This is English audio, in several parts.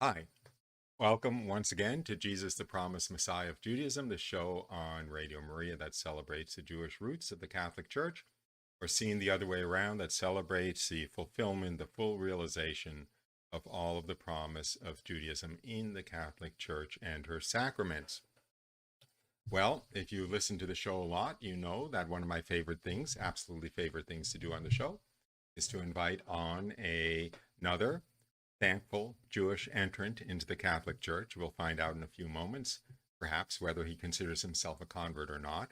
Hi, welcome once again to Jesus, the Promised Messiah of Judaism, the show on Radio Maria that celebrates the Jewish roots of the Catholic Church, or seen the other way around, that celebrates the fulfillment, the full realization of all of the promise of Judaism in the Catholic Church and her sacraments. Well, if you listen to the show a lot, you know that one of my favorite things, absolutely favorite things to do on the show, is to invite on another thankful Jewish entrant into the Catholic Church. We'll find out in a few moments, perhaps, whether he considers himself a convert or not.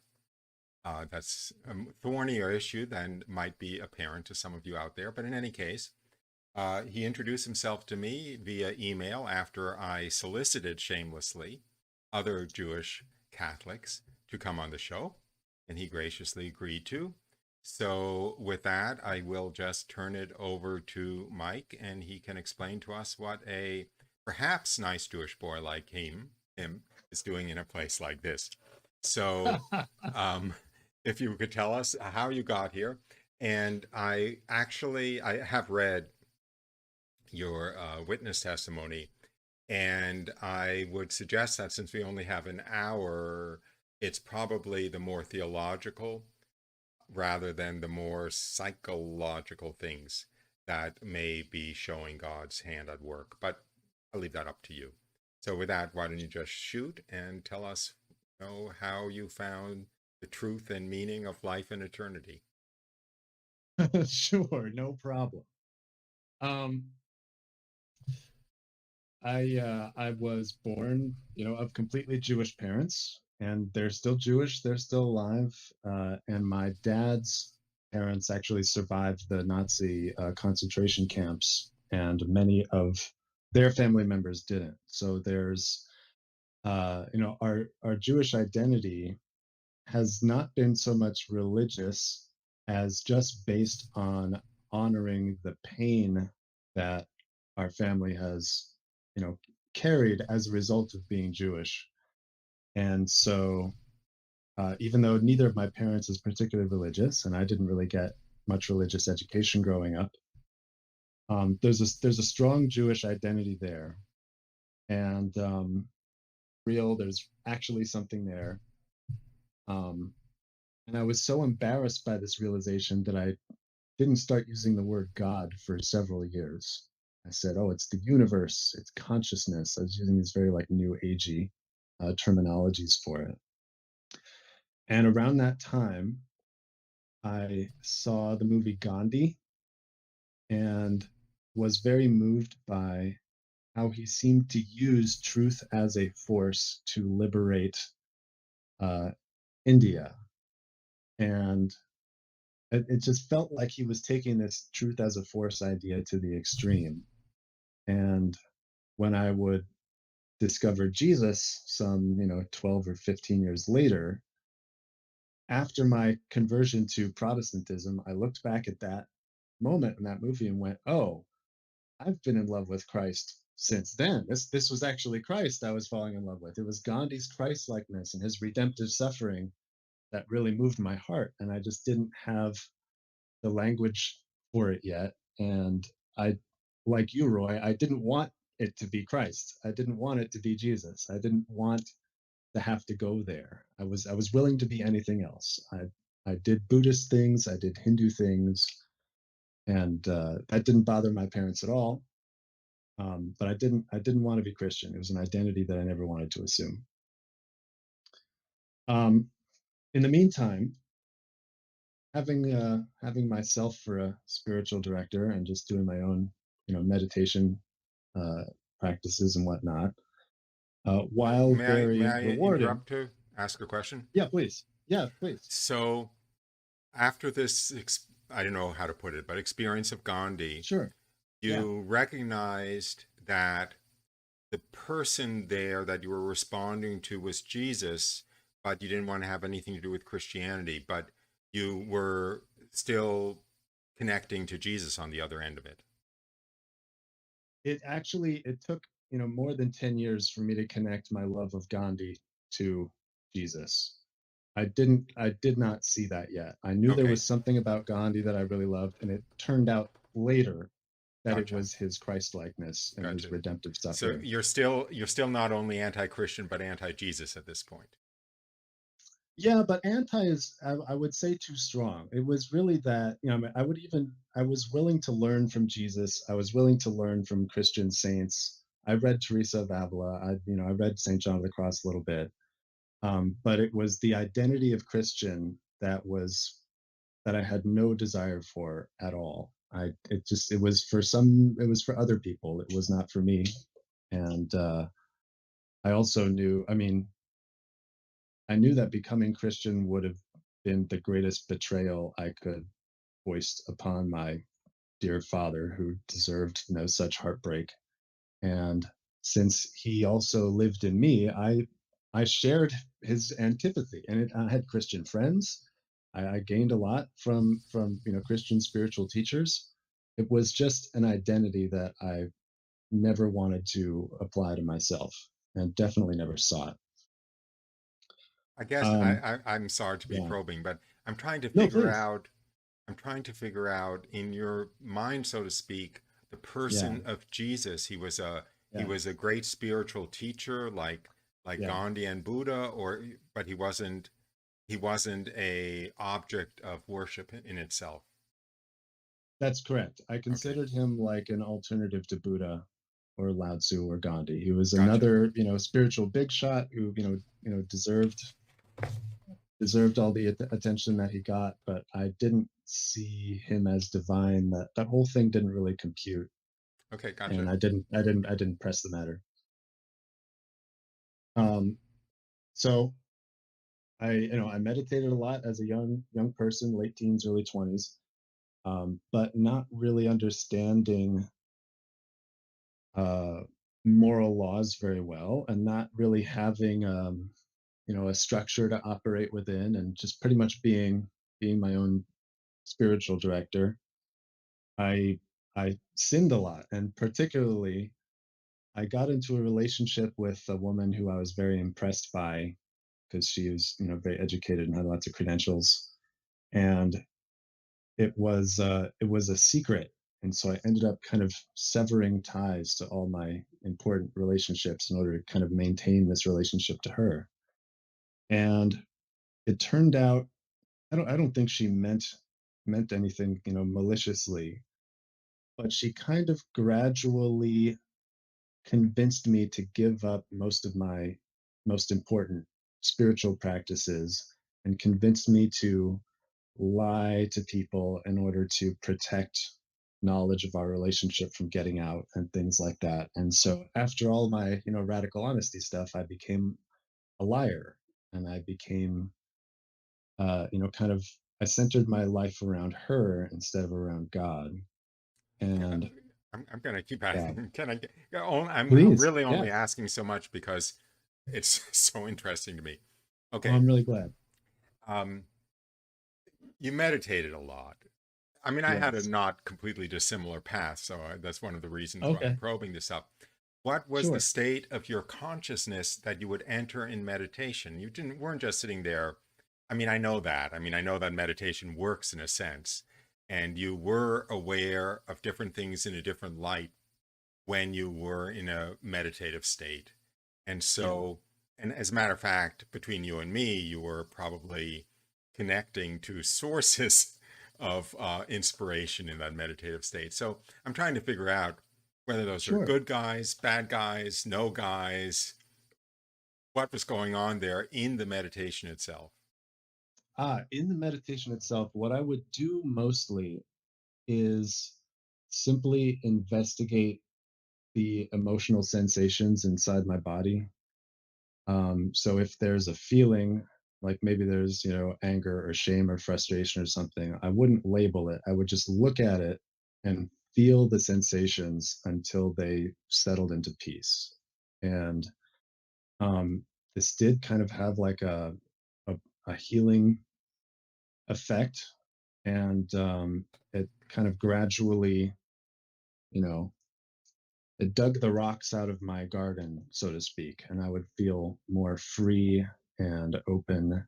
That's a thornier issue than might be apparent to some of you out there. But in any case, he introduced himself to me via email after I solicited shamelessly other Jewish Catholics to come on the show, and he graciously agreed to. So with that, I will just turn it over to Mike, and he can explain to us what a perhaps nice Jewish boy like him is doing in a place like this. So um, if you could tell us how you got here. And I have read your witness testimony, and I would suggest that since we only have an hour, it's probably the more theological rather than the more psychological things that may be showing God's hand at work. But I'll leave that up to you. So with that, why don't you just shoot and tell us, how you found the truth and meaning of life and eternity? Sure, no problem. Um, I was born, of completely Jewish parents, and they're still Jewish. They're still alive. And my dad's parents actually survived the Nazi concentration camps, and many of their family members didn't. So there's, our Jewish identity has not been so much religious as just based on honoring the pain that our family has, you know, carried as a result of being Jewish. And so, even though neither of my parents is particularly religious, and I didn't really get much religious education growing up, there's a strong Jewish identity there, and there's actually something there. Um, and I was so embarrassed by this realization that I didn't start using the word God for several years. I said, "Oh, it's the universe, it's consciousness." I was using these very like new agey terminologies for it. And around that time, I saw the movie Gandhi and was very moved by how he seemed to use truth as a force to liberate uh, India. And it just felt like he was taking this truth as a force idea to the extreme. And when I would discover Jesus some, 12 or 15 years later, after my conversion to Protestantism, I looked back at that moment in that movie and went, "Oh, I've been in love with Christ since then. This was actually Christ I was falling in love with. It was Gandhi's Christ likeness and his redemptive suffering that really moved my heart, and I just didn't have the language for it yet. And I, like you, Roy, I didn't want it to be Christ. I didn't want it to be Jesus. I didn't want to have to go there. I was willing to be anything else. I did Buddhist things, I did Hindu things, and that didn't bother my parents at all. But I didn't want to be Christian. It was an identity that I never wanted to assume. Um, in the meantime, having myself for a spiritual director and just doing my own, meditation uh, practices and whatnot, while May very I rewarding. interrupt to ask a question? Yeah, please. Yeah, please. So after this, I don't know how to put it, but experience of Gandhi, Sure. Yeah. you recognized that the person there that you were responding to was Jesus, but you didn't want to have anything to do with Christianity, but you were still connecting to Jesus on the other end of it. It took, more than 10 years for me to connect my love of Gandhi to Jesus. I did not see that yet. I knew there Okay. was something about Gandhi that I really loved, and it turned out later that it Gotcha. was his Christ-likeness and his Gotcha. redemptive So suffering. you're still not only anti-Christian but anti-Jesus at this point. Yeah, but anti is, I would say, too strong. It was really that, I mean, I was willing to learn from Jesus. I was willing to learn from Christian saints. I read Teresa of Avila. I read St. John of the Cross a little bit. But it was the identity of Christian that I had no desire for at all. It was for other people. It was not for me. And I also knew, I knew that becoming Christian would have been the greatest betrayal I could foist upon my dear father, who deserved no such heartbreak. And since he also lived in me, I shared his antipathy, and I had Christian friends. I gained a lot from Christian spiritual teachers. It was just an identity that I never wanted to apply to myself, and definitely never sought. I guess Um, I'm sorry to be yeah, probing, but I'm trying to no, figure please. out I'm trying to figure out in your mind, so to speak, the Yeah, person of Jesus. He yeah, was a great spiritual teacher, like yeah. Gandhi and Buddha, or but he wasn't a object of worship in itself. That's correct. I Okay, considered him like an alternative to Buddha or Lao Tzu or Gandhi. He was gotcha. another, spiritual big shot who, deserved all the attention that he got, but I didn't see him as divine. That whole thing didn't really compute, Okay, and gotcha. I didn't press the matter. Um, so I meditated a lot as a young person, late teens, early 20s, but not really understanding uh, moral laws very well, and not really having a structure to operate within, and just pretty much being my own spiritual director. I sinned a lot, and particularly I got into a relationship with a woman who I was very impressed by because she was very educated and had lots of credentials, and it was a secret. And so I ended up kind of severing ties to all my important relationships in order to kind of maintain this relationship to her. And it turned out I don't think she meant anything, maliciously, but she kind of gradually convinced me to give up most of my most important spiritual practices, and convinced me to lie to people in order to protect knowledge of our relationship from getting out and things like that. And so after all my, radical honesty stuff, I became a liar, and I became, kind of, I centered my life around her instead of around God. Can- And I'm gonna keep yeah, asking. Can I get? I'm please. really Yeah. only asking so much because it's so interesting to me. Well, Okay. I'm really glad. Um, you meditated a lot. I mean, I had a Yes. not completely dissimilar path, so that's one of the reasons why I'm Okay. probing this up. What was the Sure. state of your consciousness that you would enter in meditation? You didn't weren't just sitting there. I mean, I know that. I mean, I know that meditation works in a sense, and you were aware of different things in a different light when you were in a meditative state. And Yeah. so, and as a matter of fact, between you and me, you were probably connecting to sources of inspiration in that meditative state. So I'm trying to figure out whether those are Sure. good guys, bad guys, no guys, what was going on there in the meditation itself. In the meditation itself, what I would do mostly is simply investigate the emotional sensations inside my body. So if there's a feeling, like maybe there's, anger or shame or frustration or something, I wouldn't label it. I would just look at it and feel the sensations until they settled into peace. And um, this did kind of have like a, a healing effect, and it kind of gradually, you know, it dug the rocks out of my garden, so to speak, and I would feel more free and open.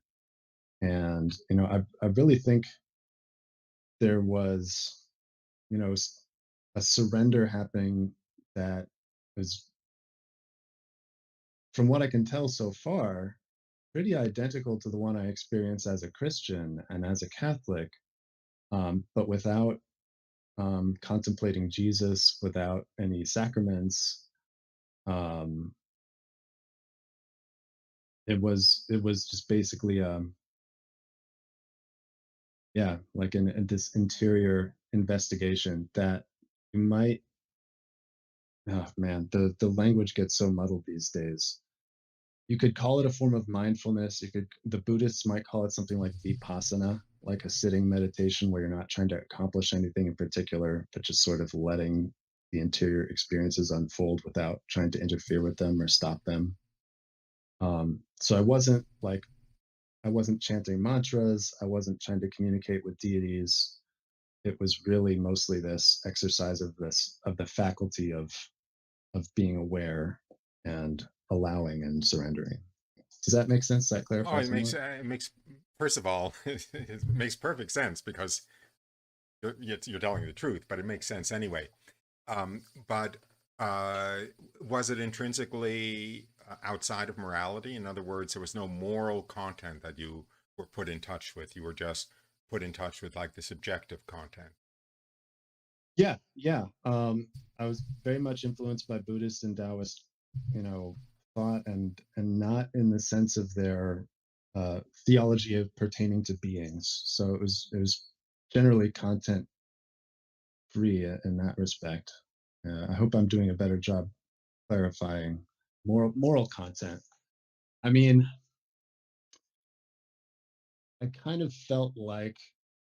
And I really think there was, you know, a surrender happening that was, from what I can tell so far, pretty identical to the one I experienced as a Christian and as a Catholic, but without contemplating Jesus, without any sacraments. Um, it was just basically yeah, like this interior investigation that you might, oh man, the language gets so muddled these days. You could call it a form of mindfulness. You could, the Buddhists might call it something like vipassana, like a sitting meditation where you're not trying to accomplish anything in particular, but just sort of letting the interior experiences unfold without trying to interfere with them or stop them. So I wasn't chanting mantras. I wasn't trying to communicate with deities. It was really mostly this exercise of the faculty of being aware and allowing and surrendering. Does that make sense? Does that Oh, clarify somewhat? it makes, first of all, it makes perfect sense because you're telling the truth, but it makes sense anyway. But was it intrinsically outside of morality? In other words, there was no moral content that you were put in touch with. You were just put in touch with like the subjective content. Yeah, yeah. I was very much influenced by Buddhist and Taoist, thought, and not in the sense of their theology of pertaining to beings. So it was generally content free in that respect. I hope I'm doing a better job clarifying moral content. I mean, I kind of felt like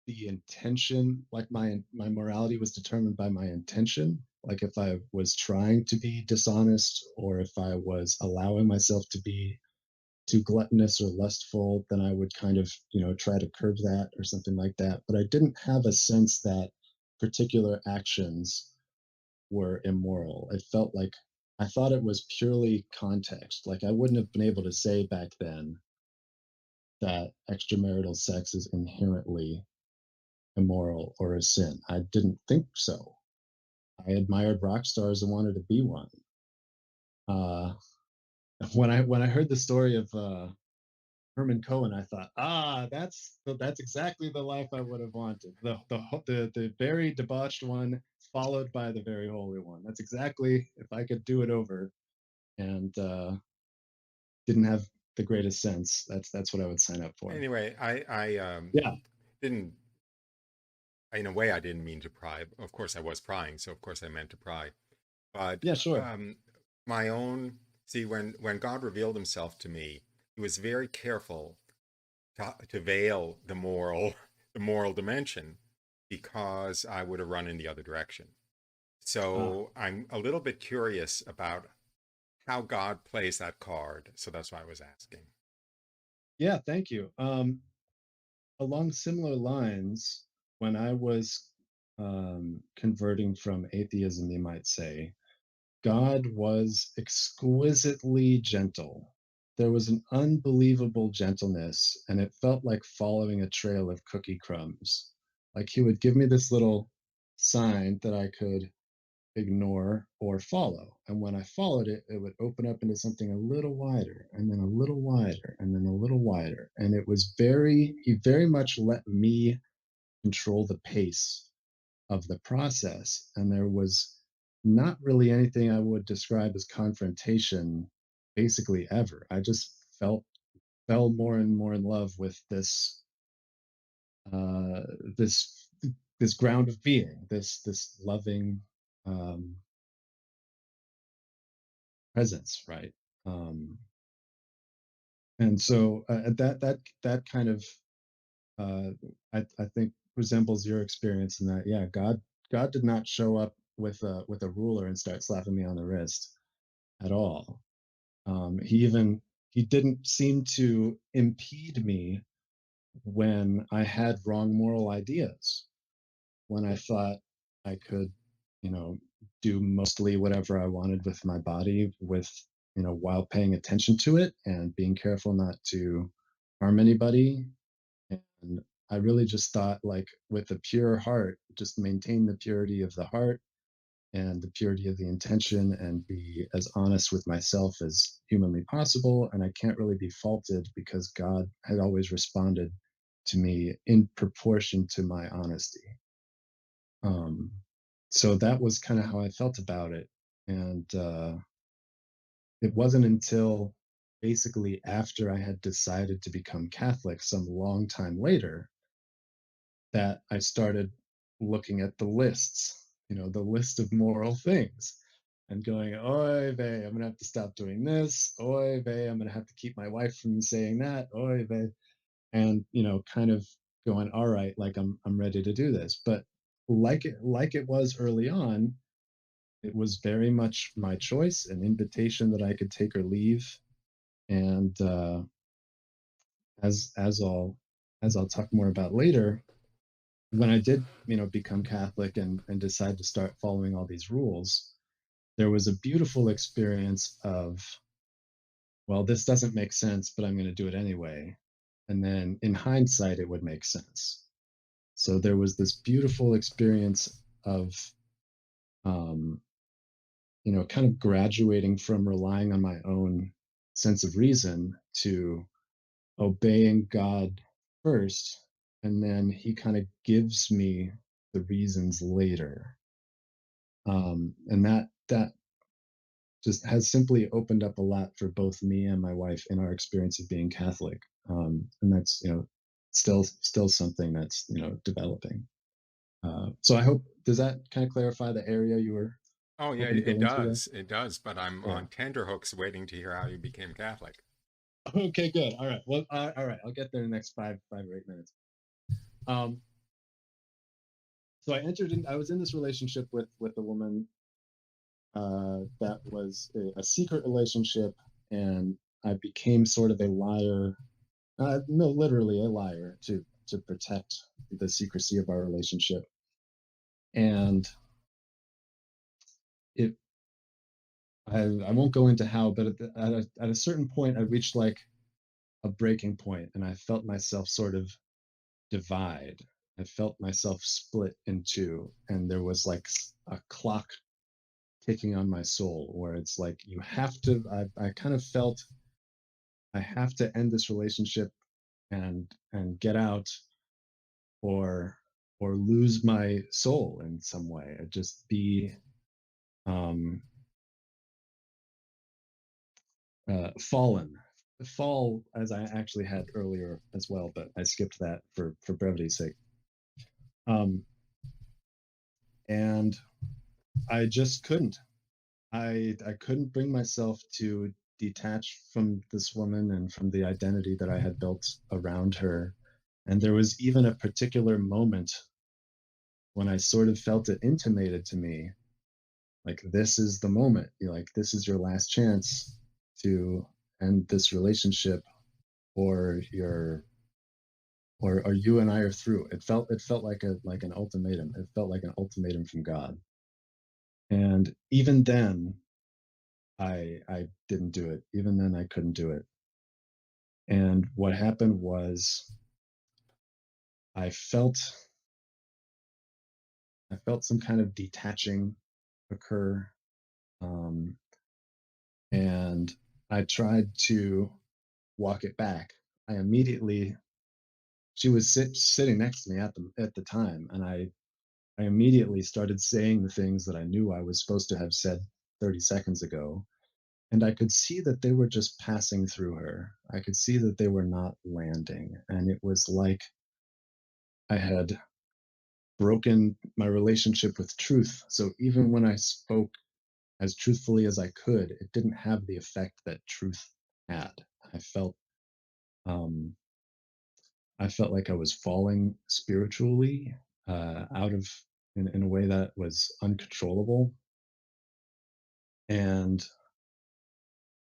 the intention, like my morality was determined by my intention. Like if I was trying to be dishonest or if I was allowing myself to be too gluttonous or lustful, then I would kind of, try to curb that or something like that. But I didn't have a sense that particular actions were immoral. It felt like I thought it was purely context. Like I wouldn't have been able to say back then that extramarital sex is inherently immoral or a sin. I didn't think so. I admired rock stars and wanted to be one. Uh, when I heard the story of Herman Cohen, I thought, that's exactly the life I would have wanted. The very debauched one followed by the very holy one. That's exactly, if I could do it over and didn't have the greatest sense. That's what I would sign up for. Anyway, I Yeah, didn't, in a way, I didn't mean to pry. Of course, I was prying, so of course I meant to pry. But yeah, sure. my own, see, when God revealed Himself to me, He was very careful to veil the moral dimension, because I would have run in the other direction. Uh, So I'm a little bit curious about how God plays that card. So that's why I was asking. yeah, thank you. Along similar lines, when I was converting from atheism, you might say, God was exquisitely gentle. There was an unbelievable gentleness, and it felt like following a trail of cookie crumbs. Like he would give me this little sign that I could ignore or follow. And when I followed it, it would open up into something a little wider, and then a little wider, and then a little wider. And he very much let me control the pace of the process. And there was not really anything I would describe as confrontation basically ever. I just fell more and more in love with uh, this this ground of being, this loving um, presence, right? Um, and so that kind of uh, I think resembles your experience in that, yeah, God did not show up with a ruler and start slapping me on the wrist at all. He didn't seem to impede me when I had wrong moral ideas, when I thought I could, you know, do mostly whatever I wanted with my body, while paying attention to it and being careful not to harm anybody. And I really just thought, like, with a pure heart, just maintain the purity of the heart, and the purity of the intention and be as honest with myself as humanly possible. And I can't really be faulted because God had always responded to me in proportion to my honesty. Um, so that was kind of how I felt about it. And it wasn't until basically after I had decided to become Catholic some long time later that I started looking at the lists, the list of moral things and going, oy vey, I'm gonna have to stop doing this. Oy vey, I'm gonna have to keep my wife from saying that. Oy vey. And kind of going, all right, like I'm ready to do this. But like it was early on, it was very much my choice, an invitation that I could take or leave. And as as I'll as I'll talk more about later, when I did, become Catholic and decide to start following all these rules, there was a beautiful experience of, well, this doesn't make sense, but I'm going to do it anyway. And then in hindsight, it would make sense. So there was this beautiful experience of, um, kind of graduating from relying on my own sense of reason to obeying God first. And then he kind of gives me the reasons later. And that just has simply opened up a lot for both me and my wife in our experience of being Catholic. And that's still something that's developing. So I hope, does that kind of clarify the area you were Oh yeah, hoping to it go into there? does. It does. But I'm Yeah. on tenterhooks waiting to hear how you became Catholic. Okay, good. All right. Well, all right. I'll get there in the next 5 or 8 minutes. Um, so I was in this relationship with a woman that was a secret relationship, and I became sort of a liar. No, literally a liar to protect the secrecy of our relationship. And it, I won't go into how, but at a certain point, I reached like a breaking point, and I felt myself sort of divide. I felt myself split in two, and there was like a clock ticking on my soul where it's like you have to. I kind of felt I have to end this relationship and get out, or lose my soul in some way. I'd just be um, fallen. Fall as I actually had earlier as well, but I skipped that for brevity's sake. Um, and I just couldn't. I couldn't bring myself to detach from this woman and from the identity that I had built around her. And there was even a particular moment when I sort of felt it intimated to me, like this is the moment. Like this is your last chance to end this relationship, or or you and I are through. It felt like an ultimatum. It felt like an ultimatum from God. And even then, I didn't do it. Even then, I couldn't do it. And what happened was I felt I felt some kind of detaching occur, um, and I tried to walk it back. I immediately She was sitting next to me at the time, and I immediately started saying the things that I knew I was supposed to have said 30 seconds ago. And I could see that they were just passing through her. I could see that they were not landing. And it was like I had broken my relationship with truth. So even when I spoke as truthfully as I could, it didn't have the effect that truth had. I felt um, I felt like I was falling spiritually out of in a way that was uncontrollable, and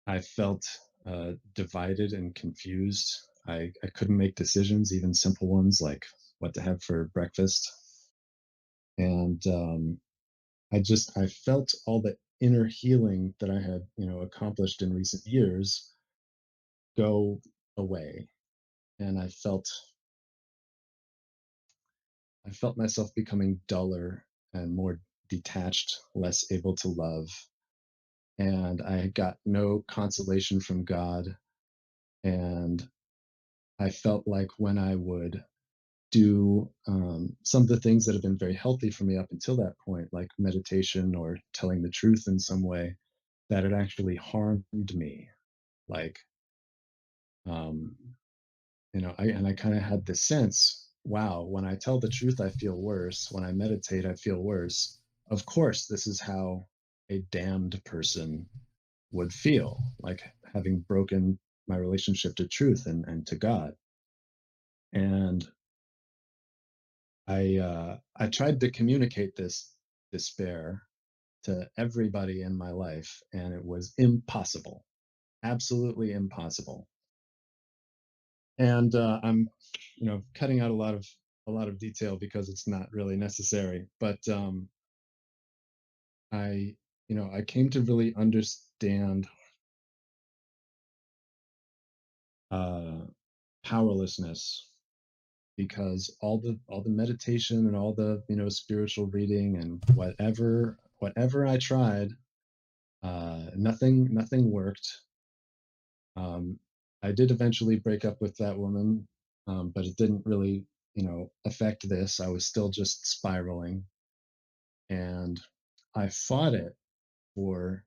I felt divided and confused. I couldn't make decisions, even simple ones like what to have for breakfast, and I felt all the inner healing that I had accomplished in recent years go away, and I felt myself becoming duller and more detached, less able to love, and I got no consolation from God. And I felt like when I would do some of the things that have been very healthy for me up until that point, like meditation or telling the truth in some way, that it actually harmed me. Like, um, I kind of had this sense, wow, when I tell the truth, I feel worse. When I meditate, I feel worse. Of course, this is how a damned person would feel, like having broken my relationship to truth and to God. And I tried to communicate this despair to everybody in my life, and it was impossible, absolutely impossible. And I'm, cutting out a lot of detail because it's not really necessary. But I, I came to really understand uh, powerlessness because all the meditation and all the spiritual reading and whatever I tried, nothing worked. I did eventually break up with that woman, but it didn't really, affect this. I was still just spiraling, and I fought it for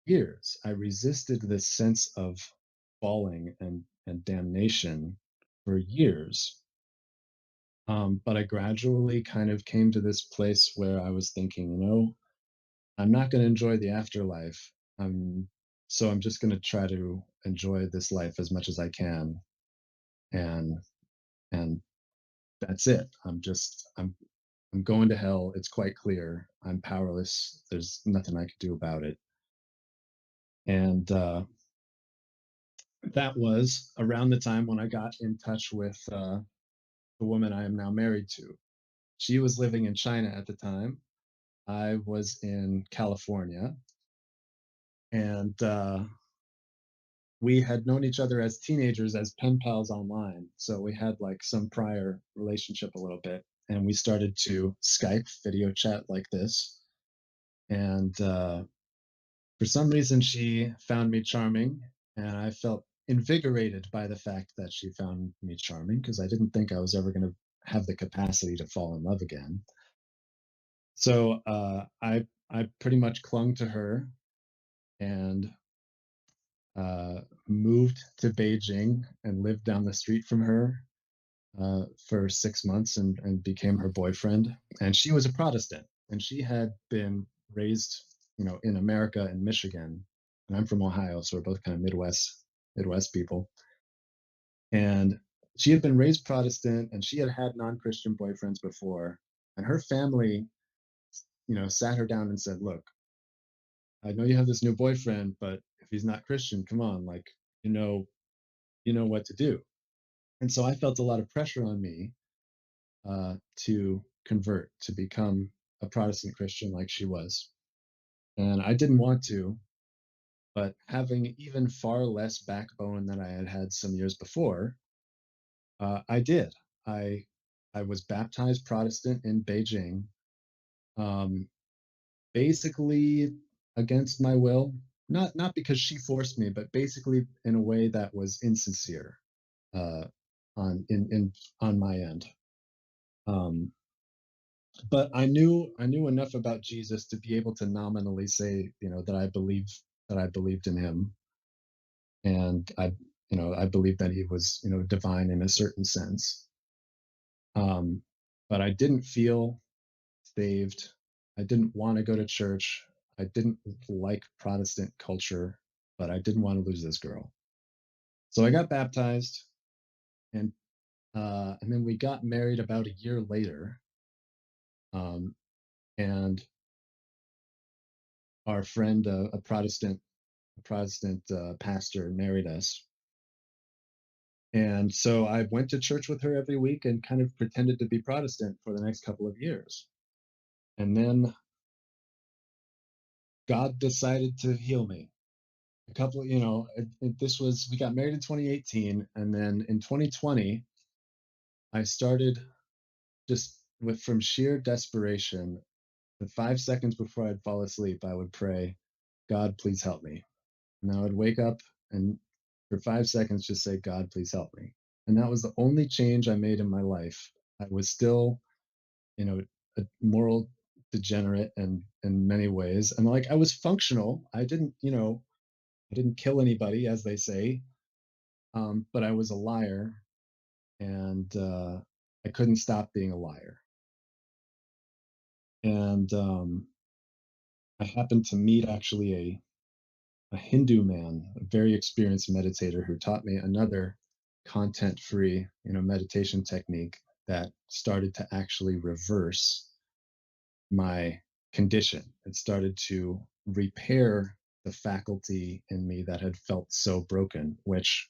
years. I resisted this sense of falling and damnation for years. But I gradually kind of came to this place where I was thinking, I'm not going to enjoy the afterlife. So I'm just going to try to enjoy this life as much as I can, and and that's it. I'm going to hell. It's quite clear. I'm powerless. There's nothing I can do about it. And that was around the time when I got in touch with the woman I am now married to. She was living in China at the time. I was in California, and we had known each other as teenagers as pen pals online. So we had like some prior relationship a little bit, and we started to Skype video chat like this. And for some reason, she found me charming, and I felt invigorated by the fact that she found me charming because I didn't think I was ever going to have the capacity to fall in love again. So I pretty much clung to her and moved to Beijing and lived down the street from her for 6 months and became her boyfriend. And she was a Protestant, and she had been raised, in America in Michigan, and I'm from Ohio, so we're both kind of Midwest people. And she had been raised Protestant, and she had had non-Christian boyfriends before, and her family, sat her down and said, "Look, I know you have this new boyfriend, but if he's not Christian, come on, like, you know, you know what to do." And so I felt a lot of pressure on me to convert, to become a Protestant Christian like she was. And I didn't want to, but having even far less backbone than I had had some years before, I did. I I was baptized Protestant in Beijing, um, basically against my will. Not because she forced me, but basically in a way that was insincere uh, on my end. Um, but I knew enough about Jesus to be able to nominally say, that I believed in him, and I believed that he was, divine in a certain sense. Um, but I didn't feel saved. I didn't want to go to church. I didn't like Protestant culture, but I didn't want to lose this girl. So I got baptized, and and then we got married about a year later. Um, and our friend, a Protestant pastor, married us. And so I went to church with her every week and kind of pretended to be Protestant for the next couple of years. And then God decided to heal me. A couple, we got married in 2018. And then in 2020, I started just from sheer desperation. the 5 seconds before I'd fall asleep, I would pray, God, please help me. And I would wake up and for 5 seconds just say, God, please help me. And that was the only change I made in my life. I was still, you know, a moral degenerate and in many ways. And like I was functional. I didn't kill anybody, as they say, but I was a liar, and I couldn't stop being a liar. And I happened to meet actually a Hindu man, a very experienced meditator, who taught me another content-free, meditation technique that started to actually reverse my condition. It started to repair the faculty in me that had felt so broken, which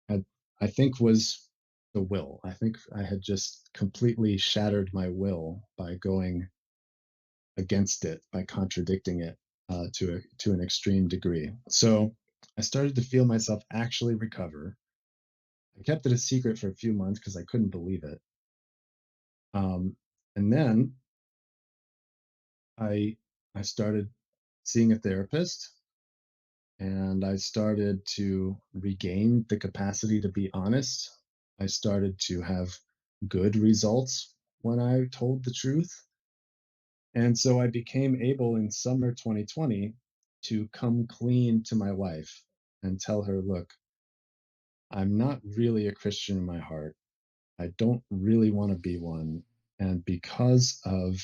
had, I think was the will. I think I had just completely shattered my will by going against it, by contradicting it to an extreme degree. So I started to feel myself actually recover. I kept it a secret for a few months because I couldn't believe it. And then I I started seeing a therapist, and I started to regain the capacity to be honest. I started to have good results when I told the truth. And so I became able in summer 2020 to come clean to my wife and tell her, look, I'm not really a Christian in my heart. I don't really want to be one. And because of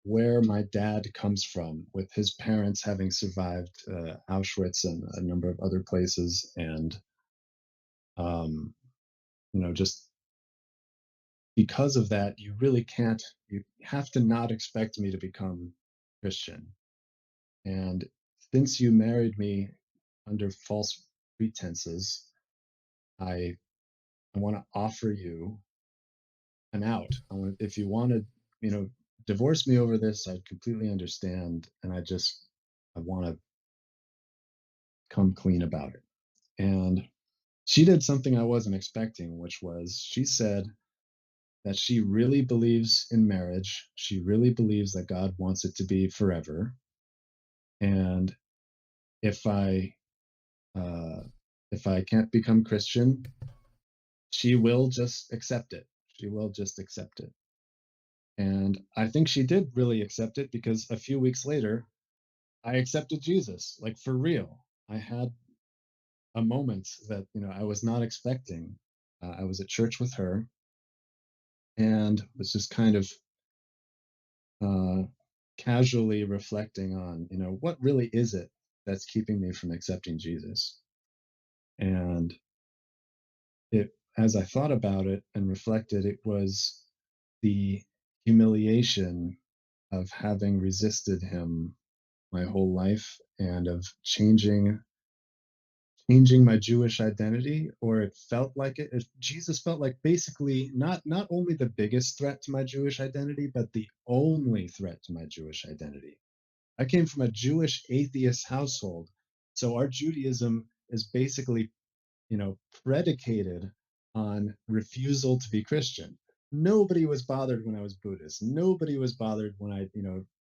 where my dad comes from, with his parents having survived Auschwitz and a number of other places, and um, just because of that, you really can't. You have to not expect me to become Christian. And since you married me under false pretenses, I I want to offer you an out. If you want to, divorce me over this, I completely understand, and I want to come clean about it. And she did something I wasn't expecting, which was she said that she really believes in marriage. She really believes that God wants it to be forever. And if I uh, if I can't become Christian, she will just accept it. She will just accept it. And I think she did really accept it because a few weeks later, I accepted Jesus, like for real. I had a moment that I was not expecting. I was at church with her and was just kind of uh, casually reflecting on, what really is it that's keeping me from accepting Jesus? And as I thought about it and reflected, it was the humiliation of having resisted him my whole life and of changing my Jewish identity, or it felt like it. Jesus felt like basically not only the biggest threat to my Jewish identity, but the only threat to my Jewish identity. I came from a Jewish atheist household, so our Judaism is basically, predicated on refusal to be Christian. Nobody was bothered when I was Buddhist. Nobody was bothered when I,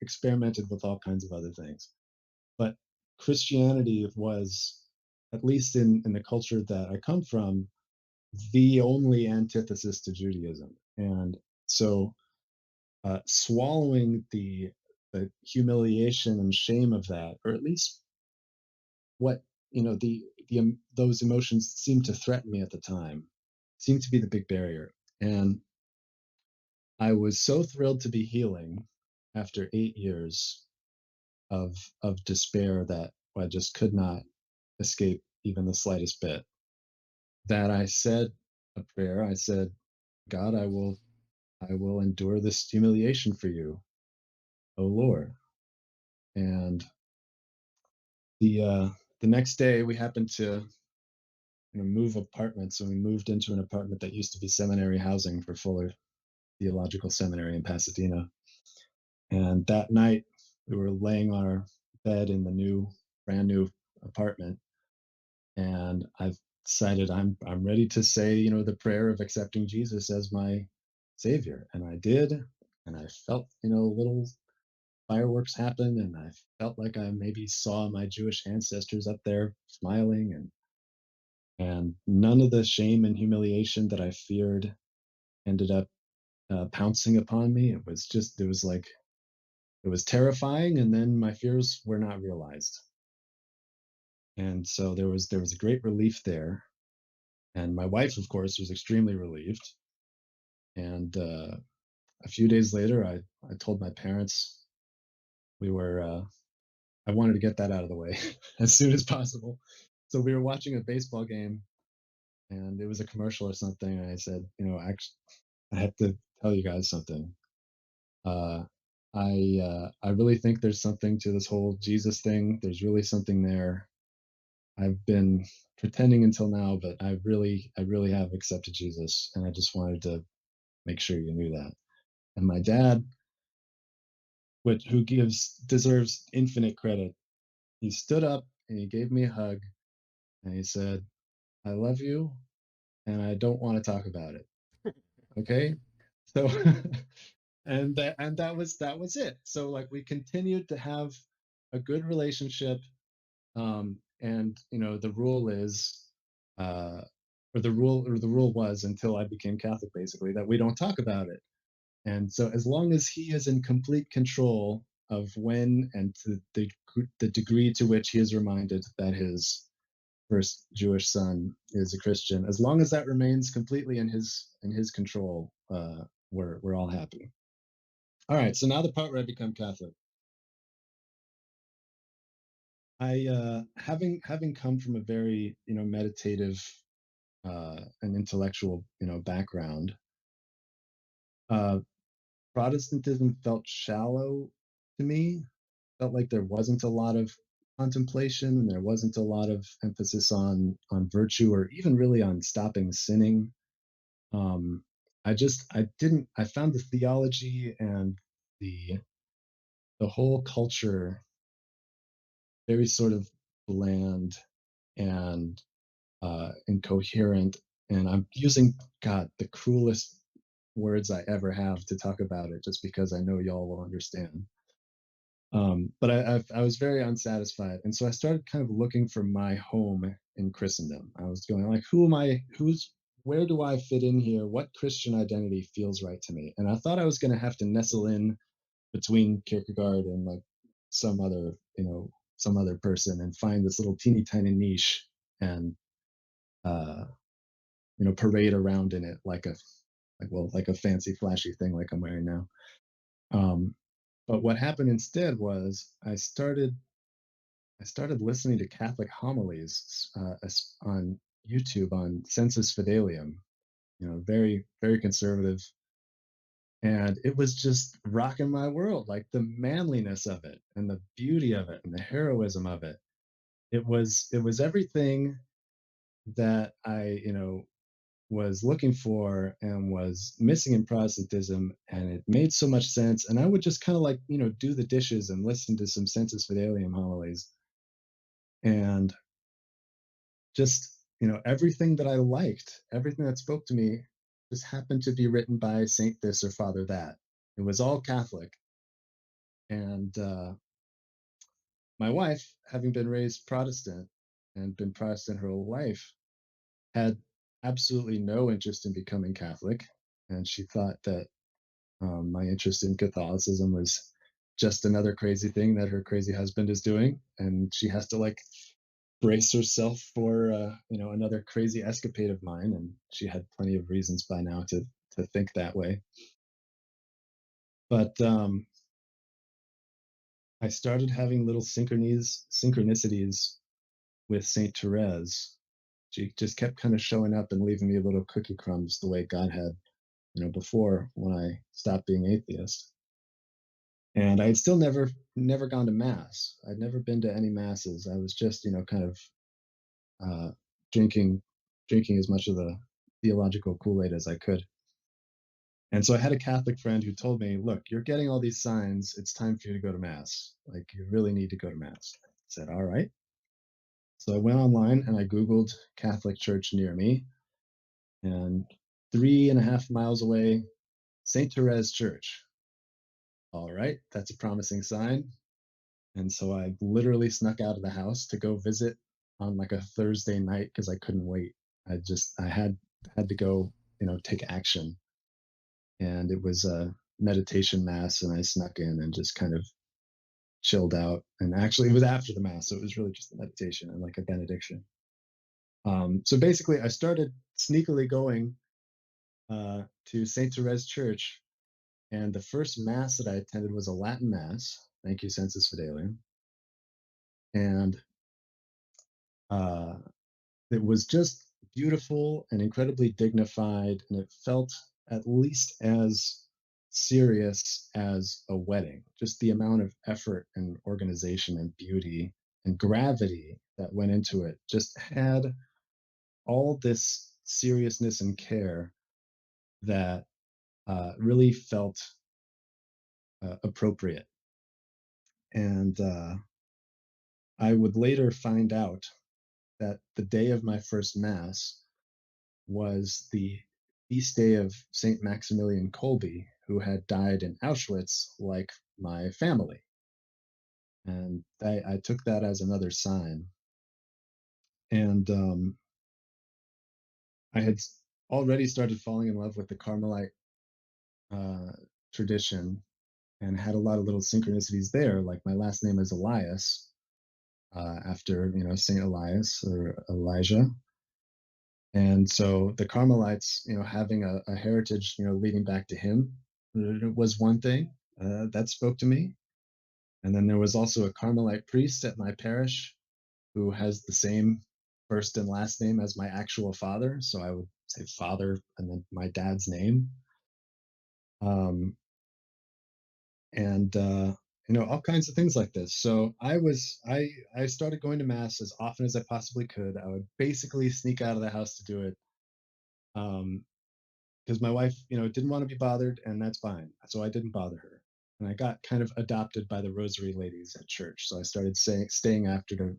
experimented with all kinds of other things. But Christianity was, at least in the culture that I come from, the only antithesis to Judaism. And so swallowing the humiliation and shame of that, or at least what those emotions seemed to threaten me at the time, seemed to be the big barrier. And I was so thrilled to be healing after 8 years of despair that I just could not escape even the slightest bit, that I said a prayer. I said, God, I will endure this humiliation for you, O Lord. And the uh, the next day we happened to move apartments, and we moved into an apartment that used to be seminary housing for Fuller Theological Seminary in Pasadena. And that night we were laying on our bed in the brand new apartment, and I've decided I'm ready to say, the prayer of accepting Jesus as my savior. And I did, and I felt, a little fireworks happened, and I felt like I maybe saw my Jewish ancestors up there smiling, and none of the shame and humiliation that I feared ended up pouncing upon me. It was like it was terrifying, and then my fears were not realized. And so there was a great relief there. And my wife, of course, was extremely relieved. And a few days later, I told my parents we were I wanted to get that out of the way as soon as possible. So we were watching a baseball game, and it was a commercial or something. And I said, actually, I have to tell you guys something. Uh, I really think there's something to this whole Jesus thing. There's really something there. I've been pretending until now, but I really have accepted Jesus, and I just wanted to make sure you knew that. And my dad, which who gives deserves infinite credit, he stood up and he gave me a hug and he said, "I love you, and I don't want to talk about it." Okay, so and that was it. So like we continued to have a good relationship, and the rule is, uh, or the rule was until I became Catholic, basically, that we don't talk about it. And so as long as he is in complete control of when and to the degree to which he is reminded that his first Jewish son is a Christian, as long as that remains completely in his control, we're all happy. All right, so now the part where I become Catholic. I having come from a very meditative and intellectual background, uh, Protestantism felt shallow to me. Felt like there wasn't a lot of contemplation, and there wasn't a lot of emphasis on virtue, or even really on stopping sinning. Um, I found the theology and the the whole culture very sort of bland and incoherent. And I'm using, God, the cruelest words I ever have to talk about it, just because I know y'all will understand. But I was very unsatisfied, and so I started kind of looking for my home in Christendom. I was going like, who am I? Where do I fit in here? What Christian identity feels right to me? And I thought I was going to have to nestle in between Kierkegaard and like some other, some other person, and find this little teeny tiny niche, and uh, parade around in it like a fancy flashy thing like I'm wearing now. Um, but what happened instead was I started listening to Catholic homilies on YouTube on Sensus Fidelium, very, very conservative. And it was just rocking my world, like the manliness of it and the beauty of it and the heroism of it. It was everything that I, was looking for and was missing in Protestantism, and it made so much sense. And I would just kind of like, do the dishes and listen to some Sensus Fidelium homilies, and just everything that I liked, everything that spoke to me, just happened to be written by Saint this or Father that. It was all Catholic. And my wife, having been raised Protestant and been Protestant her whole life, had absolutely no interest in becoming Catholic, and she thought that my interest in Catholicism was just another crazy thing that her crazy husband is doing, and she has to like brace herself for another crazy escapade of mine. And she had plenty of reasons by now to think that way. But I started having little synchronicities with Saint Therese. She just kept kind of showing up and leaving me little cookie crumbs, the way God had, before, when I stopped being atheist. And I had still never gone to mass. I'd never been to any masses. I was just, kind of uh, drinking drinking as much of the theological Kool-Aid as I could. And so I had a Catholic friend who told me, "Look, you're getting all these signs. It's time for you to go to mass. Like, you really need to go to mass." I said, "All right." So I went online and I Googled Catholic church near me, and 3.5 miles away, St. Therese Church. all right, that's a promising sign. And so I literally snuck out of the house to go visit on like a Thursday night because I couldn't wait. I had to go, take action. And it was a meditation mass, and I snuck in and just kind of chilled out. And actually, it was after the mass, so it was really just a meditation and like a benediction. So basically, I started sneakily going to Saint Therese Church, and the first mass that I attended was a Latin mass. Thank you, Sensus Fidelium, and uh, it was just beautiful and incredibly dignified, and it felt at least as serious as a wedding. Just the amount of effort and organization and beauty and gravity that went into it just had all this seriousness and care that really felt appropriate. And I would later find out that the day of my first mass was the feast day of St. Maximilian Kolbe, who had died in Auschwitz like my family. And I took that as another sign. And I had already started falling in love with the Carmelite uh, tradition and had a lot of little synchronicities there. Like my last name is Elias, after Saint Elias or Elijah. And so the Carmelites, having a heritage, leading back to him was one thing that spoke to me. And then there was also a Carmelite priest at my parish who has the same first and last name as my actual father. So I would say father and then my dad's name. Um, and all kinds of things like this. So I started going to mass as often as I possibly could. I would basically sneak out of the house to do it. Um, because my wife, didn't want to be bothered, and that's fine. So I didn't bother her. And I got kind of adopted by the Rosary ladies at church. So I started staying after to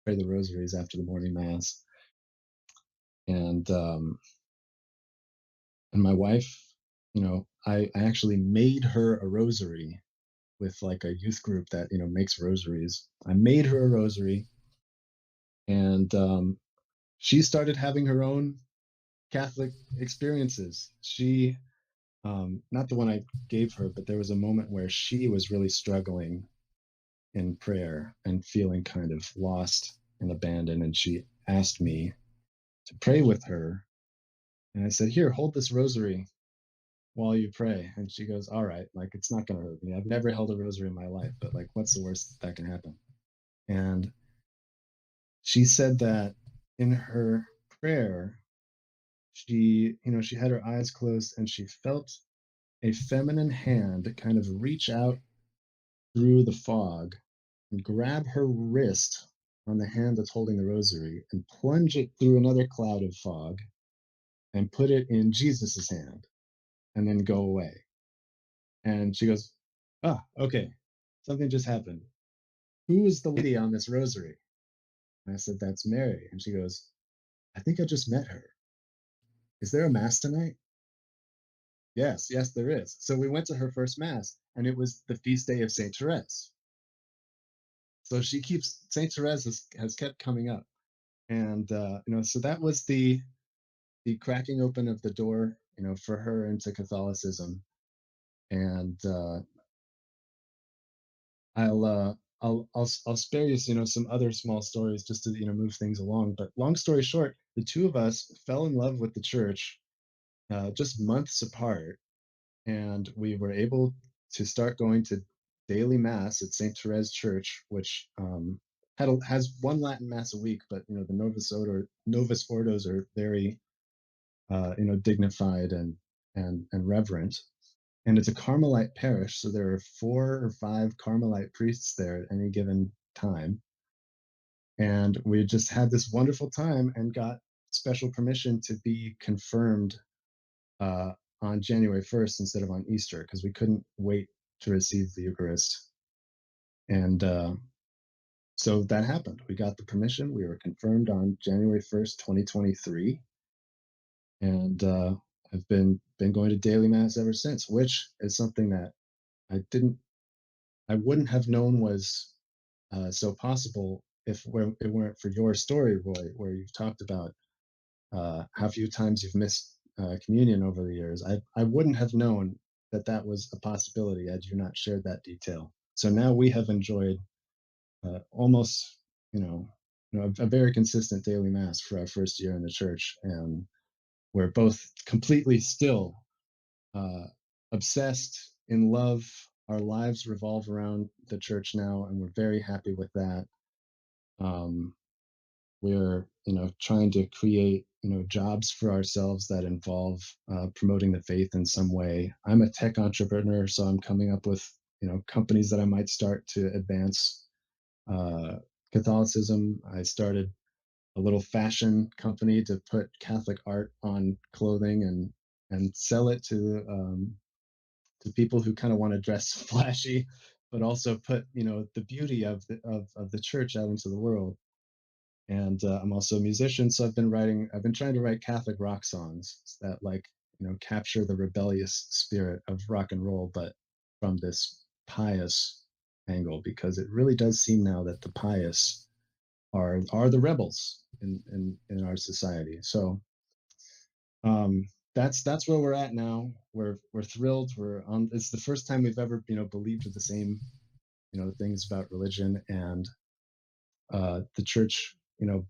pray the rosaries after the morning mass. And my wife, I actually made her a rosary with like a youth group that makes rosaries. I made her a rosary, and she started having her own Catholic experiences. She not the one I gave her, but there was a moment where she was really struggling in prayer and feeling kind of lost and abandoned. And she asked me to pray with her. And I said, "Here, hold this rosary while you pray." And she goes, "All right, like it's not going to hurt me. I've never held a rosary in my life, but like, what's the worst that can happen?" And she said that in her prayer, she had her eyes closed and she felt a feminine hand kind of reach out through the fog and grab her wrist on the hand that's holding the rosary and plunge it through another cloud of fog and put it in Jesus's hand and then go away. And she goes, "Ah, okay, something just happened. Who is the lady on this rosary?" And I said, "That's Mary." And she goes, "I think I just met her. Is there a mass tonight?" Yes, yes, there is. So we went to her first mass, and it was the feast day of Saint Therese. So she keeps Saint Therese has kept coming up, and so that was the cracking open of the door, for her into Catholicism. And I'll spare you, some other small stories just to move things along. But long story short, the two of us fell in love with the church just months apart, and we were able to start going to daily mass at St. Therese Church, which has one Latin mass a week, but the Novus Ordos are very dignified and reverent. And it's a Carmelite parish, so there are 4 or 5 Carmelite priests there at any given time. And we just had this wonderful time and got special permission to be confirmed uh, on January 1st instead of on Easter because we couldn't wait to receive the Eucharist. And so that happened. We got the permission. We were confirmed on January 1st, 2023, and I've been going to daily mass ever since, which is something that I didn't I wouldn't have known was so possible if it weren't for your story, Roy, where you've talked about how few times you've missed communion over the years. I wouldn't have known that that was a possibility had you not shared that detail. So now we have enjoyed almost, a very consistent daily mass for our first year in the church, and we're both completely still uh, obsessed, in love. Our lives revolve around the church now, and we're very happy with that. Um, we're, trying to create, jobs for ourselves that involve promoting the faith in some way. I'm a tech entrepreneur, so I'm coming up with, companies that I might start to advance uh, Catholicism. I started a little fashion company to put Catholic art on clothing and sell it to people who kind of want to dress flashy, but also put the beauty of the church out into the world. And I'm also a musician, so I've been trying to write Catholic rock songs that capture the rebellious spirit of rock and roll, but from this pious angle, because it really does seem now that the pious are the rebels in our society. So um, that's where we're at now. We're thrilled. We're on. It's the first time we've ever believed the same things about religion, and the church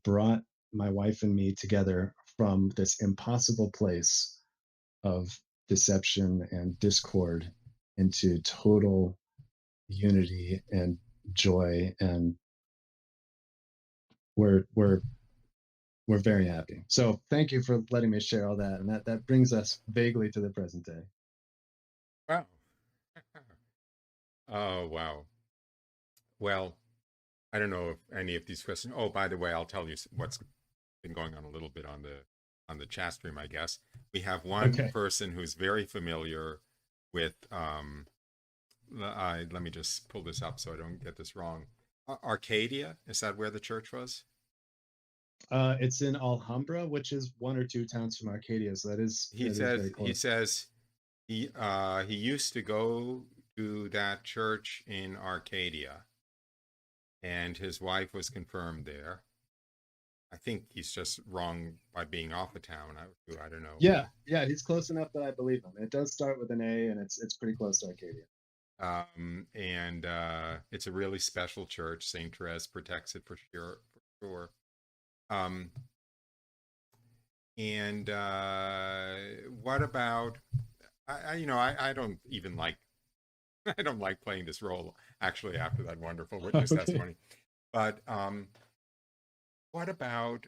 brought my wife and me together from this impossible place of deception and discord into total unity and joy, and we're we're very happy. So thank you for letting me share all that, and that brings us vaguely to the present day. Wow. Oh, wow. Well, I don't know if any of these questions. Oh, by the way, I'll tell you what's been going on a little bit on the chat stream. I guess we have one Okay. person who's very familiar with. Let me just pull this up so I don't get this wrong. Arcadia, is that where the church was? It's in Alhambra, which is 1 or 2 towns from Arcadia, so He that is says very he close. says he used to go to that church in Arcadia, and his wife was confirmed there. I think he's just wrong by being off a town. I don't know. Yeah, yeah, he's close enough that I believe him. It does start with an A, and it's pretty close to Arcadia. And it's a really special church. Saint Therese protects it for sure. For sure. Um, and what about I don't even like I don't like playing this role actually after that wonderful witness Okay. testimony. But what about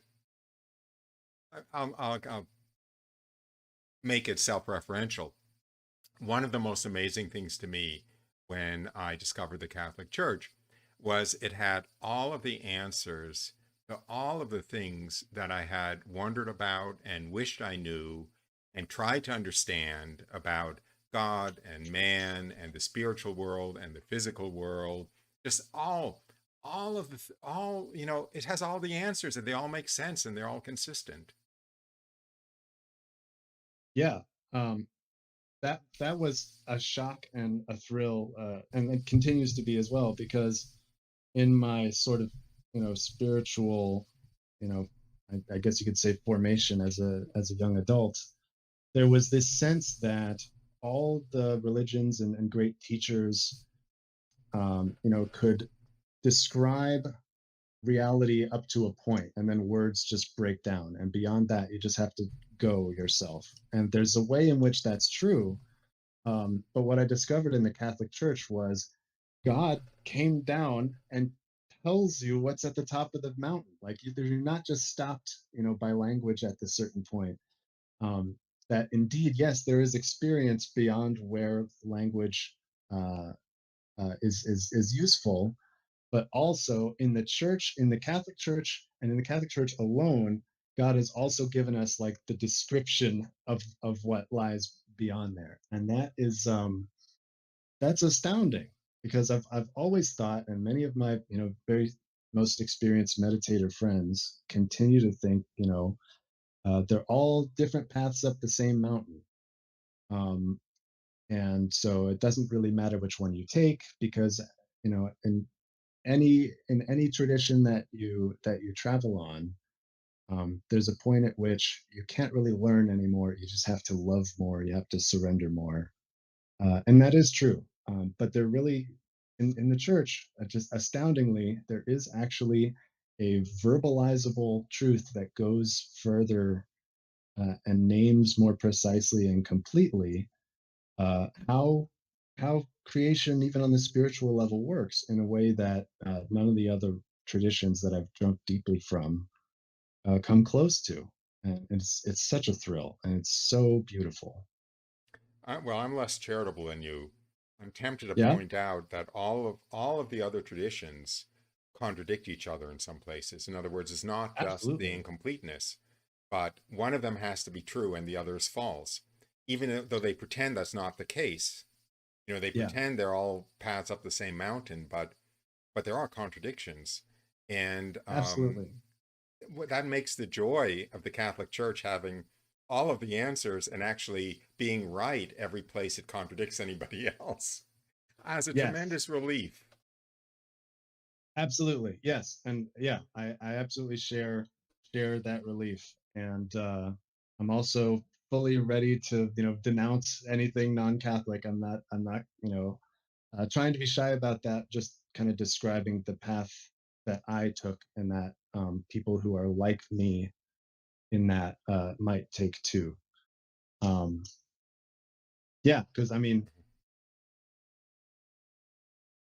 I'll make it self-referential. One of the most amazing things to me when I discovered the Catholic Church was it had all of the answers to all of the things that I had wondered about and wished I knew and tried to understand about God and man and the spiritual world and the physical world. Just all of the all it has all the answers and they all make sense and they're all consistent. Yeah. Um, that was a shock and a thrill, and it continues to be as well, because in my sort of spiritual, you know, I guess you could say, formation as a young adult, there was this sense that all the religions and great teachers, could describe reality up to a point, and then words just break down, and beyond that, you just have to go yourself. And there's a way in which that's true. But what I discovered in the Catholic Church was God came down and tells you what's at the top of the mountain. Like you're not just stopped, by language at this certain point. Um, that indeed, yes, there is experience beyond where language uh, is useful, but also in the church, in the Catholic Church, and in the Catholic Church alone, God has also given us like the description of what lies beyond there, and that's astounding, because I've always thought, and many of my very most experienced meditator friends continue to think, they're all different paths up the same mountain. Um, And so it doesn't really matter which one you take because, in any tradition that you travel on, there's a point at which you can't really learn anymore. You just have to love more. You have to surrender more, and that is true. But there really, in the church, just astoundingly, there is actually a verbalizable truth that goes further and names more precisely and completely how creation, even on the spiritual level, works in a way that none of the other traditions that I've drunk deeply from come close to. And it's such a thrill, and it's so beautiful. Well, I'm less charitable than you. I'm tempted to Yeah, point out that all of the other traditions contradict each other in some places. In other words, it's not just the absolutely. incompleteness, but one of them has to be true and the other is false. Even though they pretend that's not the case, they Yeah, pretend they're all paths up the same mountain, but there are contradictions, and absolutely. that makes the joy of the Catholic Church having all of the answers and actually being right every place it contradicts anybody else as a Yes, tremendous relief. absolutely. Yes, and yeah, I absolutely share that relief, and I'm also fully ready to denounce anything non-Catholic. I'm not trying to be shy about that, just kind of describing the path that I took and that people who are like me in that might take too. Um, yeah, because I mean,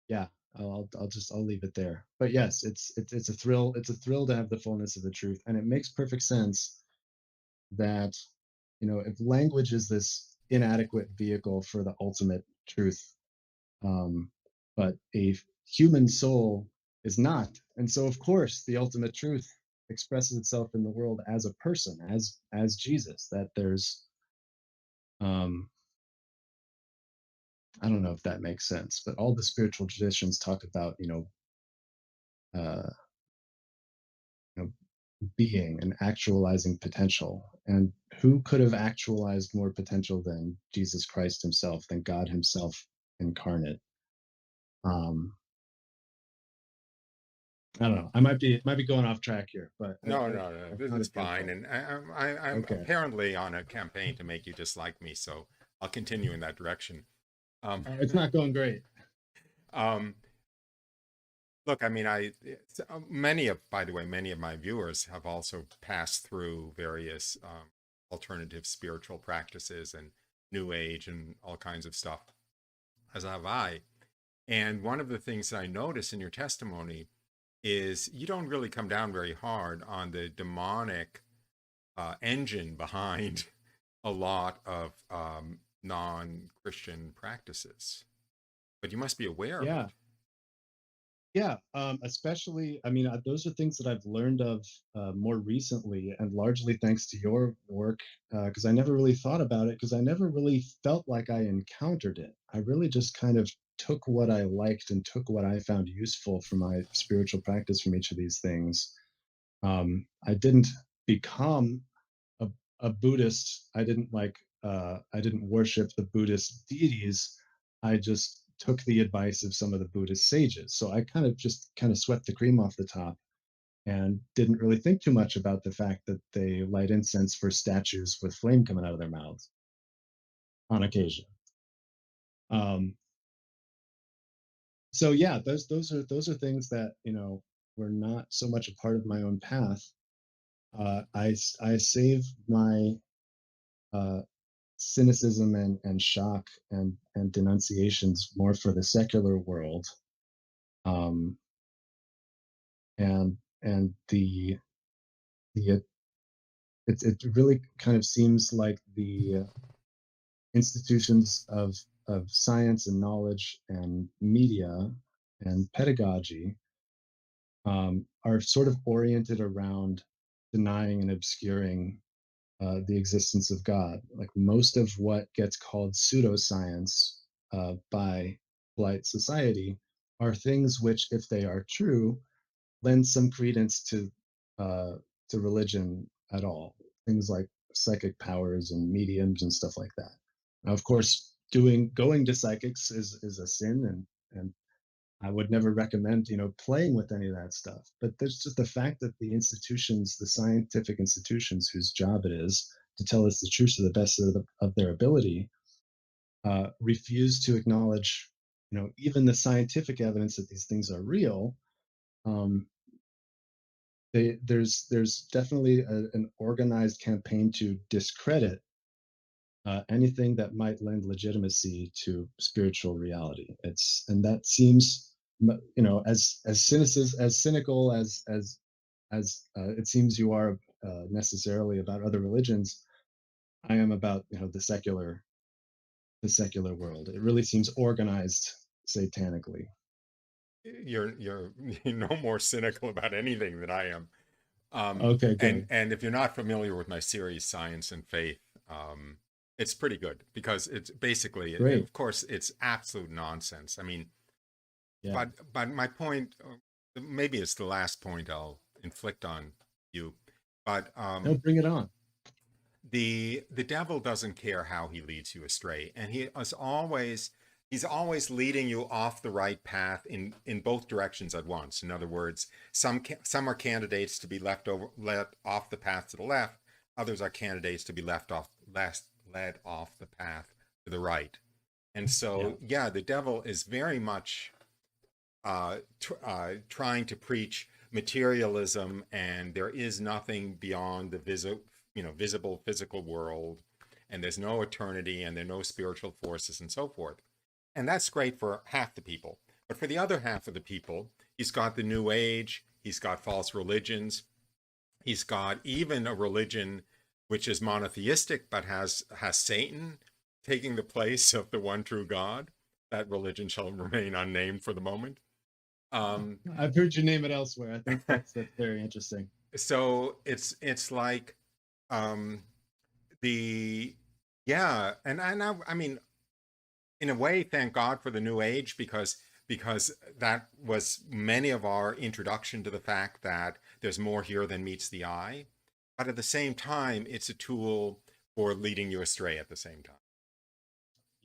yeah, I'll leave it there. But yes, it's a thrill. It's a thrill to have the fullness of the truth, and it makes perfect sense that if language is this inadequate vehicle for the ultimate truth, um, but a human soul is not. And so, of course, the ultimate truth expresses itself in the world as a person, as Jesus. That there's, um, I don't know if that makes sense, but all the spiritual traditions talk about, uh, you know, being and actualizing potential. And who could have actualized more potential than Jesus Christ Himself, than God Himself incarnate? Um, I don't know. I might be going off track here, but No, no, no, I this found is it fine. beautiful. And I'm Okay. apparently on a campaign to make you dislike me, so I'll continue in that direction. Um, It's not going great. um, Look, I mean, by the way, many of my viewers have also passed through various alternative spiritual practices and New Age and all kinds of stuff, as have I. And one of the things that I notice in your testimony is you don't really come down very hard on the demonic engine behind a lot of non-Christian practices, but you must be aware of Yeah. it. Yeah. Especially, I mean, those are things that I've learned of more recently, and largely thanks to your work, because I never really thought about it, because I never really felt like I encountered it. I really just kind of took what I liked and took what I found useful for my spiritual practice from each of these things. I didn't become a, a Buddhist. I didn't worship the Buddhist deities. I just took the advice of some of the Buddhist sages. So I kind of swept the cream off the top and didn't really think too much about the fact that they light incense for statues with flame coming out of their mouths on occasion. Um, so yeah, those are things that were not so much a part of my own path. I save my uh, cynicism and shock and denunciations more for the secular world, um, and the it really kind of seems like the institutions of science and knowledge and media and pedagogy are sort of oriented around denying and obscuring the existence of God. Like most of what gets called pseudoscience by polite society are things which, if they are true, lend some credence uh, to religion at all. Things like psychic powers and mediums and stuff like that. Now, of course, going to psychics is a sin, and I would never recommend, playing with any of that stuff. But there's just the fact that the institutions, the scientific institutions whose job it is to tell us the truth to the best of their ability, refuse to acknowledge, even the scientific evidence that these things are real. Um, there's definitely an organized campaign to discredit anything that might lend legitimacy to spiritual reality. And that seems, as cynical as it seems you are necessarily about other religions. I am about the secular world. It really seems organized satanically. You're no more cynical about anything than I am. Okay, And good, if you're not familiar with my series, Science and Faith, it's pretty good because it's basically, great, of course, it's absolute nonsense. I mean, yeah. but my point, maybe it's the last point I'll inflict on you, but No, bring it on. the devil doesn't care how he leads you astray, and he's always leading you off the right path in both directions at once. In other words, some are candidates to be let off the path to the left, others are candidates to be led off the path to the right. And Yeah, so yeah, the devil is very much trying to preach materialism, and there is nothing beyond the visible physical world, and there's no eternity, and there are no spiritual forces, and so forth. And that's great for half the people. But for the other half of the people, he's got the New Age, he's got false religions, he's got even a religion which is monotheistic but has Satan taking the place of the one true God. That religion shall remain unnamed for the moment. Um, I've heard you name it elsewhere. I think that's very interesting. so it's like um, the yeah, and I mean, in a way, thank God for the New Age, because that was many of our introduction to the fact that there's more here than meets the eye. But at the same time, it's a tool for leading you astray at the same time.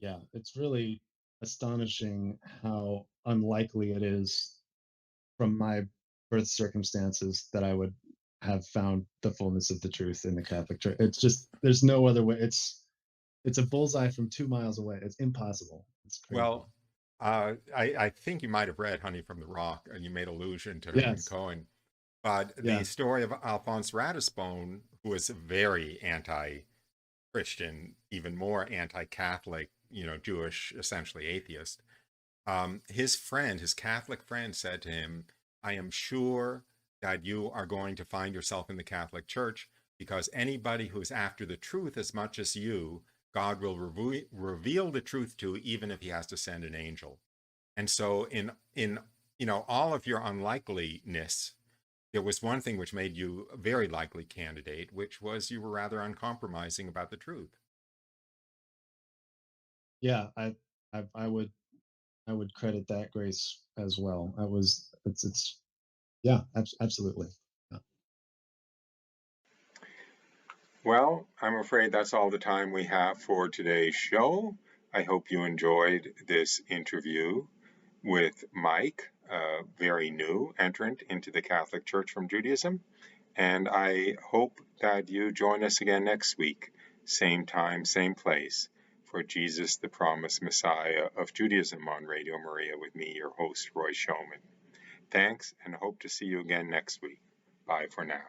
Yeah, it's really astonishing how unlikely it is from my birth circumstances that I would have found the fullness of the truth in the Catholic Church. It's just there's no other way. It's a bullseye from 2 miles away. It's impossible. It's crazy. Well, I think you might have read Honey from the Rock, and you made allusion to Herman Yes. Cohen. But the Yeah. story of Alphonse Ratisbonne, who was very anti-Christian, even more anti-Catholic, Jewish, essentially atheist. His Catholic friend, said to him, "I am sure that you are going to find yourself in the Catholic Church, because anybody who is after the truth as much as you, God will reveal the truth to, even if he has to send an angel." And so in all of your unlikeliness, there was one thing which made you a very likely candidate, which was you were rather uncompromising about the truth. Yeah, I would credit that grace as well. It's yeah, absolutely. Yeah. Well, I'm afraid that's all the time we have for today's show. I hope you enjoyed this interview with Mike, a very new entrant into the Catholic Church from Judaism. And I hope that you join us again next week, same time, same place, for Jesus, the Promised Messiah of Judaism on Radio Maria with me, your host, Roy Showman. Thanks, and hope to see you again next week. Bye for now.